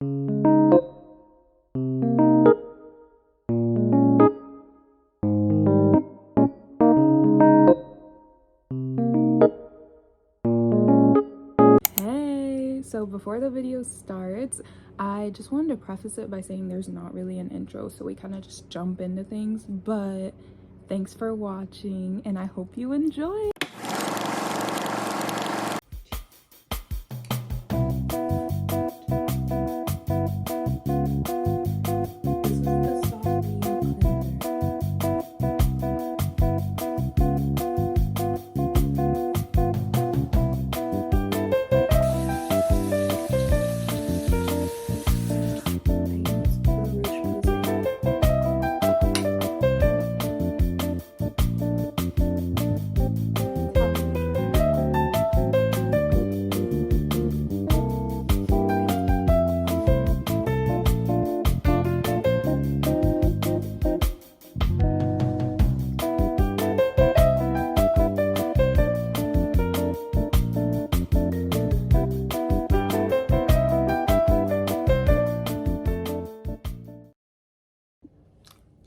Hey, so before the video starts, I just wanted to preface it by saying there's not really an intro, so we kind of just jump into things. But thanks for watching, and I hope you enjoy.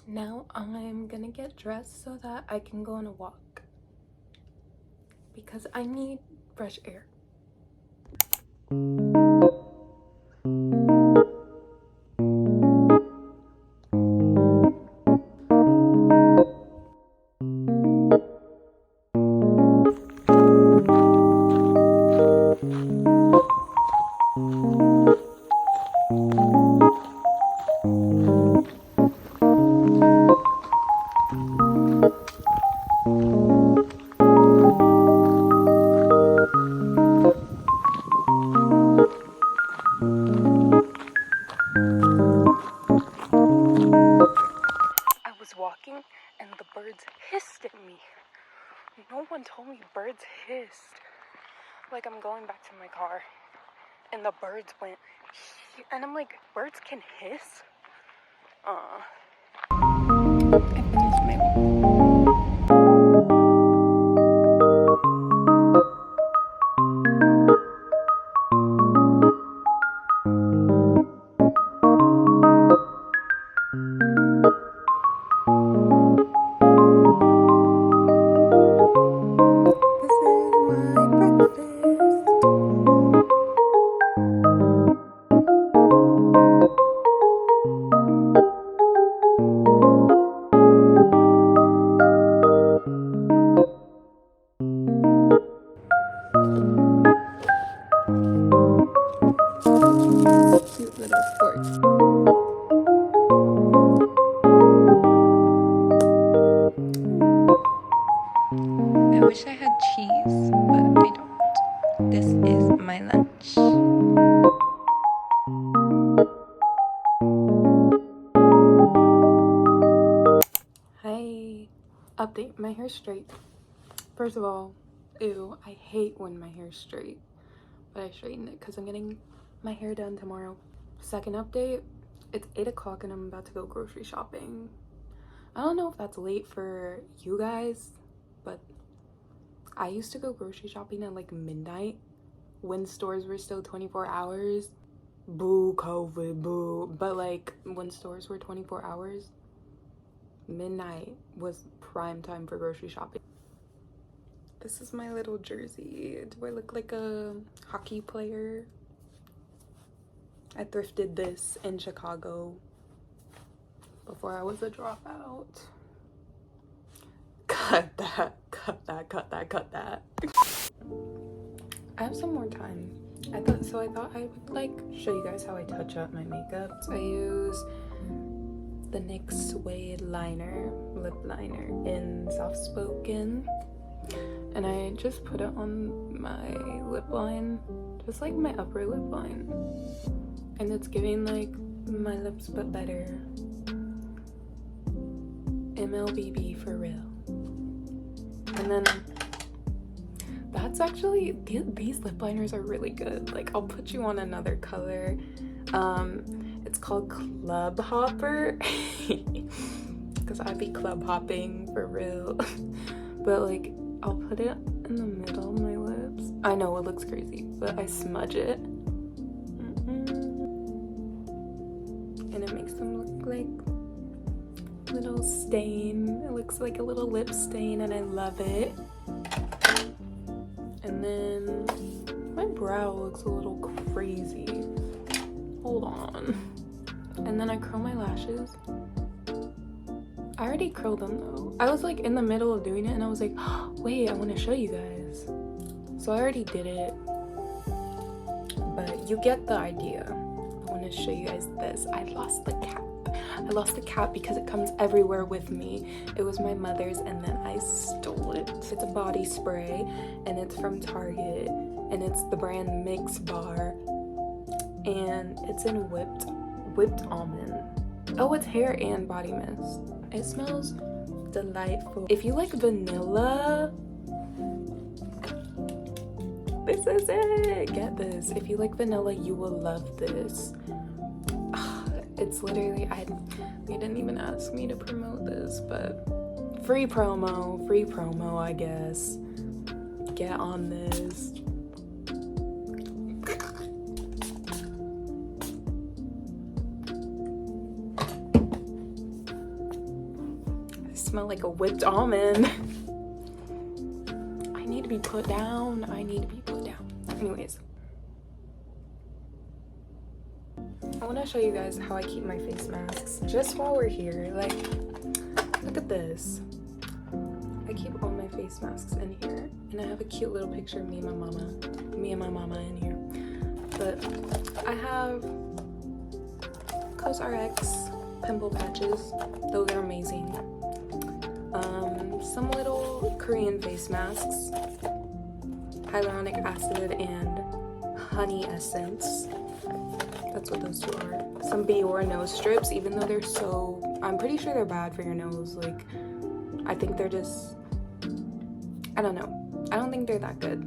Now I'm gonna get dressed so that I can go on a walk because I need fresh air. Walking and the birds hissed at me. No one told me birds hissed. Like, I'm going back to my car and the birds went, and I'm like, birds can hiss? I finished my cute little sports. I wish I had cheese, but I don't. This is my lunch. Hi. Update, my hair's straight. First of all, ew, I hate when my hair's straight, but I straightened it because I'm getting my hair done tomorrow. Second update, it's 8 o'clock and I'm about to go grocery shopping. I don't know if that's late for you guys, but I used to go grocery shopping at like midnight when stores were still 24 hours. Boo, COVID, boo. But like when stores were 24 hours, midnight was prime time for grocery shopping. This is my little jersey. Do I look like a hockey player? I thrifted this in Chicago before I was a dropout. Cut that, cut that, cut that, cut that. I have some more time. I thought I would like show you guys how I touch up my makeup. So I use the NYX Suede liner, lip liner in Soft Spoken. And I just put it on my lip line, just like my upper lip line. And it's giving like my lips but better. MLBB for real. And then that's actually, these lip liners are really good. Like, I'll put you on another color. It's called Club Hopper. Because I be club hopping for real. But like, I'll put it in the middle of my lips. I know it looks crazy, but I smudge it. and it makes them look like little stain. It looks like a little lip stain and I love it. And then my brow looks a little crazy. Hold on. And then I curl my lashes. I already curled them though. I was like in the middle of doing it and I was like, oh, wait, I want to show you guys. So I already did it, but you get the idea. I want to show you guys this. I lost the cap. I lost the cap because it comes everywhere with me. It was my mother's and then I stole it. It's a body spray and it's from Target and it's the brand Mix Bar and it's in whipped almond. Oh, it's hair and body mist. It smells delightful. If you like vanilla, this is it. Get this. If you like vanilla, you will love this. It's literally, they didn't even ask me to promote this, but free promo, I guess. Get on this. I smell like a whipped almond. I need to be put down. Anyways. I want to show you guys how I keep my face masks just while we're here. Like, look at this. I keep all my face masks in here and I have a cute little picture of me and my mama in here. But I have COSRX pimple patches. Those are amazing. Some little Korean face masks, hyaluronic acid and honey essence. That's what those two are. Some Biore nose strips, even though they're so, I'm pretty sure they're bad for your nose. Like, I think they're just, I don't know. I don't think they're that good.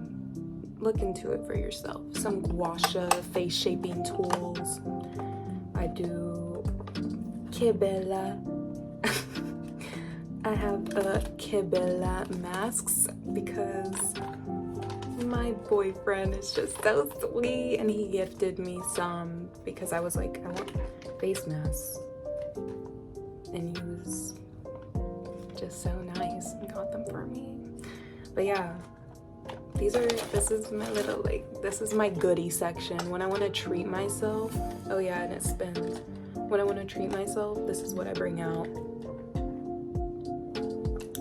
Look into it for yourself. Some gua sha face shaping tools. I do Kibela. I have Kibela masks because my boyfriend is just so sweet and he gifted me some because I was like, I want face masks, and he was just so nice and got them for me. But yeah, this is my goodie section. When I want to treat myself, oh yeah, and it spins. When I want to treat myself, this is what I bring out.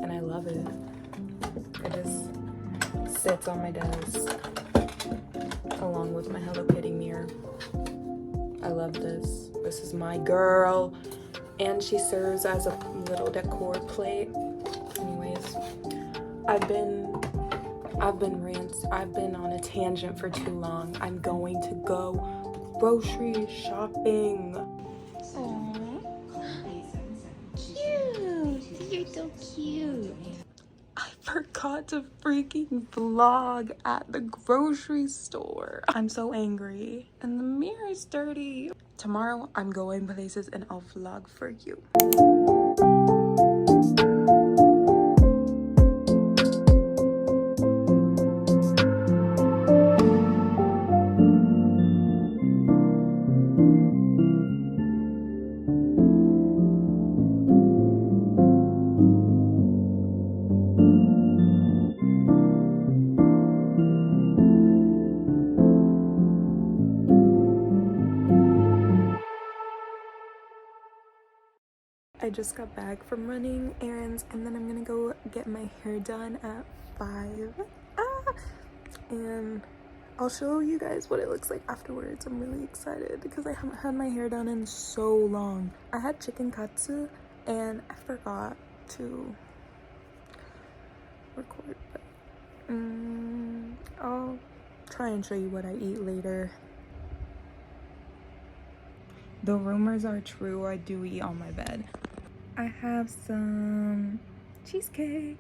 And I love it. It just sits on my desk along with my Hello Kitty mirror. I love this. This is my girl. And she serves as a little decor plate. Anyways, I've been on a tangent for too long. I'm going to go grocery shopping. Cute. You're so cute. I forgot to freaking vlog at the grocery store. I'm so angry. And the mirror is dirty. Tomorrow I'm going places and I'll vlog for you. I just got back from running errands and then I'm gonna go get my hair done at 5. And I'll show you guys what it looks like afterwards. I'm really excited because I haven't had my hair done in so long. I had chicken katsu and I forgot to record, but I'll try and show you what I eat later. The rumors are true, I do eat on my bed. I have some cheesecake.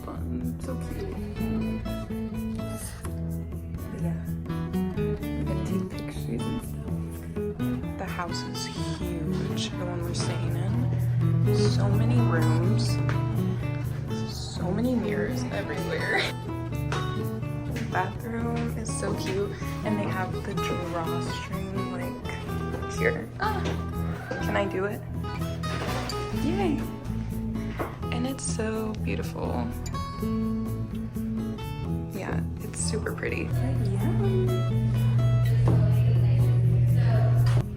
fun. So cute. But yeah, we're gonna take pictures and stuff. The house is huge, the one we're staying in. So many rooms. So many mirrors everywhere. The bathroom is so cute. And they have the drawstring like here. Ah, can I do it? Yay! And it's so beautiful. Yeah, it's super pretty.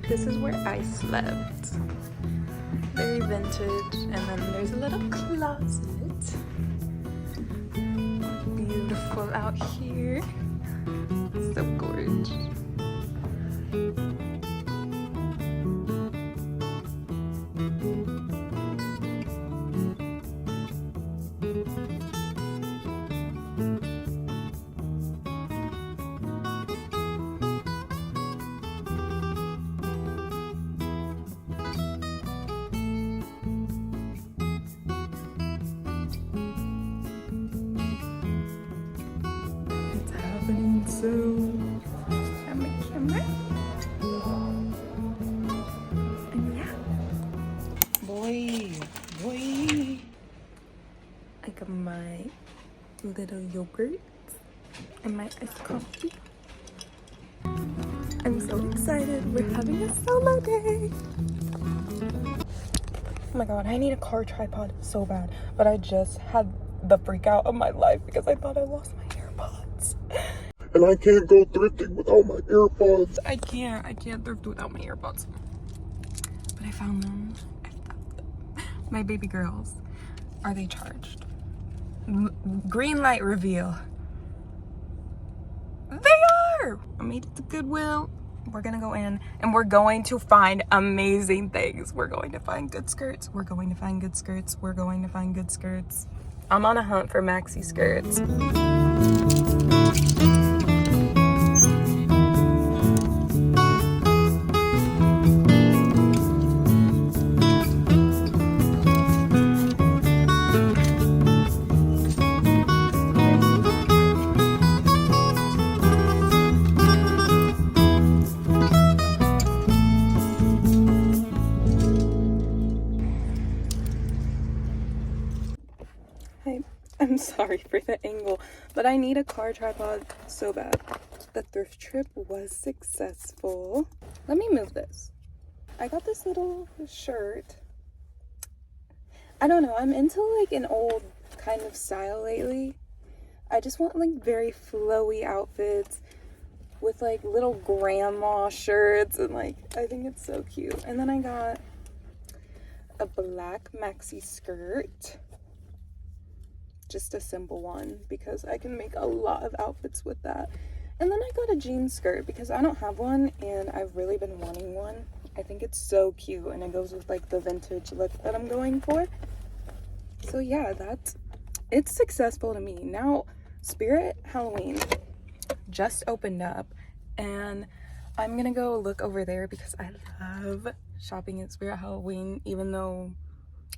This is where I slept. Very vintage. And then there's a little closet. Beautiful out here. So gorgeous. So, got my camera. And yeah. Boy. I got my little yogurt and my iced coffee. I'm so excited. We're having a solo day. Oh my god, I need a car tripod so bad. But I just had the freak out of my life because I thought I lost my AirPods. And I can't go thrifting without my AirPods. I can't thrift without my AirPods. But I found them. My baby girls. Are they charged? Green light reveal. They are! I made it to Goodwill. We're gonna go in and we're going to find amazing things. We're going to find good skirts. We're going to find good skirts. We're going to find good skirts. I'm on a hunt for maxi skirts. I'm sorry for the angle, but I need a car tripod so bad. The thrift trip was successful. Let me move this. I got this little shirt. I don't know, I'm into like an old kind of style lately. I just want like very flowy outfits with like little grandma shirts and like, I think it's so cute. And then I got a black maxi skirt. Just a simple one because I can make a lot of outfits with that. And then I got a jean skirt because I don't have one and I've really been wanting one. I think it's so cute and it goes with like the vintage look that I'm going for. So yeah, it's successful to me. Now, Spirit Halloween just opened up and I'm gonna go look over there because I love shopping at Spirit Halloween, even though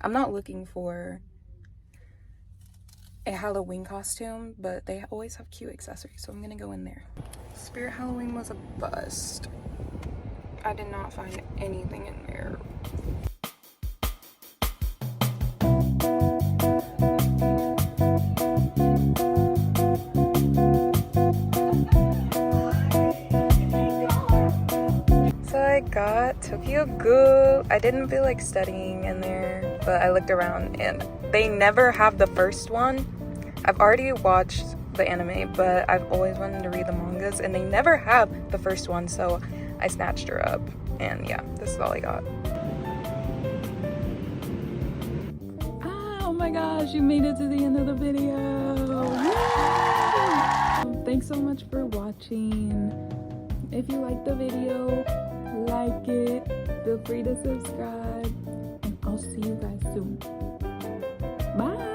I'm not looking for a Halloween costume, but they always have cute accessories, so I'm gonna go in there. Spirit Halloween was a bust. I did not find anything in there. So I got Tokyo Ghoul. I didn't feel like studying in there, but I looked around and they never have the first one. I've already watched the anime, but I've always wanted to read the mangas and they never have the first one, so I snatched her up. And yeah, this is all I got. Oh my gosh, you made it to the end of the video. Thanks so much for watching. If you liked the video, like it, feel free to subscribe, and I'll see you guys soon. Bye.